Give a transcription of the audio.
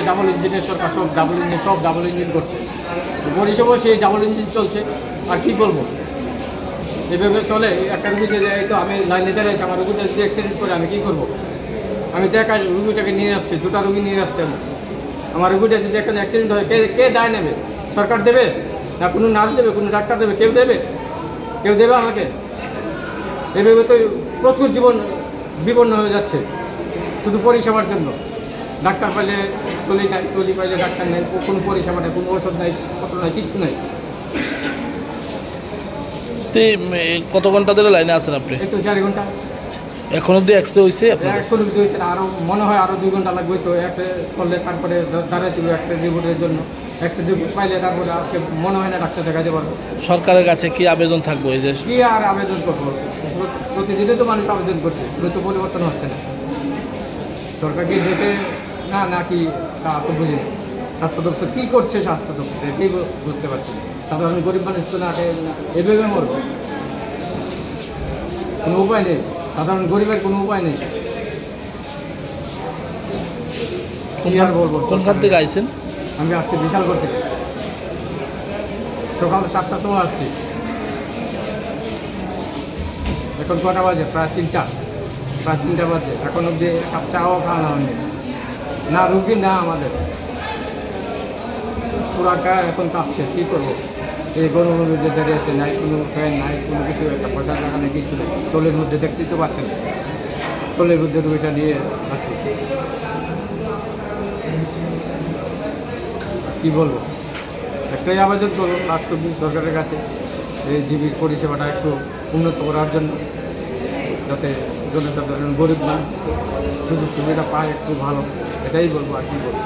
Double ইঞ্জিনের সরকার, সব double engine করছে, পরিষেবা সেই ডাবল ইঞ্জিন চলছে। আর কী বলবো, এভাবে চলে। একটা রুগীতে এই তো আমি লাইনে দাঁড়িয়েছি, আমার রুগীটা যদি অ্যাক্সিডেন্ট করে আমি কী করবো? আমি তো একা রুগীটাকে নিয়ে আসছি, দুটা রুগী নিয়ে আসছি আমি। আমার রুগীটা যদি একটা অ্যাক্সিডেন্ট হয়, কে দায় নেবে? সরকার দেবে না কোনো নার্স দেবে, কোনো ডাক্তার দেবে? কেউ দেবে আমাকে? এভাবে তো প্রচুর জীবন বিপন্ন হয়ে যাচ্ছে শুধু পরিষেবার জন্য। ডাক্তার পাইলে টলি পাইলে ডাক্তার নেই, কোনো পরিষেবা নেই, কোনো ওষুধ নেই, পত্র নেই, কিছু নেই। কত ঘন্টা ধরে লাইনে আছেন আপনি? এই তো 4 ঘন্টা। এখন অব্দি এক্সরে হয়েছে? এখন অব্দি হয়েছে না, আরও মনে হয় আরও 2 ঘন্টা লাগবে। তো এক্সরে করলে তারপরে দাঁড়াইছিল এক্সরে রিপোর্টের জন্য। এক্সরে রিপোর্ট পাইলে তারপরে আজকে মনে হয় না ডাক্তার দেখাতে পারবো। সরকারের কাছে কি আবেদন থাকবো? এই যে কি আর আবেদন করবো, প্রতিদিনই তো মানুষ আবেদন করছে, এগুলো তো পরিবর্তন হচ্ছে না। সরকারকে দেখে না কি তা তো বুঝি না। স্বাস্থ্য দপ্তর কী করছে, স্বাস্থ্য দপ্তর এটাই বুঝতে পারছি না। সাধারণ গরিব মানুষ তো না এভাবে মরবো, কোনো উপায় নেই। সাধারণ গরিবের কোনো উপায় নেই। কি আর বলবো? কোনখান থেকে আইছেন? আমি আসছি বিশালগড় থেকে, সকাল 7টার সময় আসছি। এখন কটা বাজে? প্রায় 3টা বাজে। এখন অব্দি কাপ চাও খাওয়ানো হয়নি, না রুগী না আমাদের। পুরাটা এখন কাঁপছে, কী করবো? এই গরমের মধ্যে দাঁড়িয়ে আছে, নাই কোনো ফ্যান, নাই কোনো কিছু, একটা পয়সার জায়গা নেই, কিছু নেই। টোলের মধ্যে দেখতেই তো পাচ্ছেন, টোলের মধ্যে রুগীটা নিয়ে আছে। কী বলবো? একটাই আবেদন করবো রাষ্ট্র সরকারের কাছে, এই জীবির পরিষেবাটা একটু উন্নত করার জন্য, যাতে জনসাধারণ গরিব না সুযোগ সুবিধা পায় একটু ভালো। এটাই বলবো, আর কি বলবো।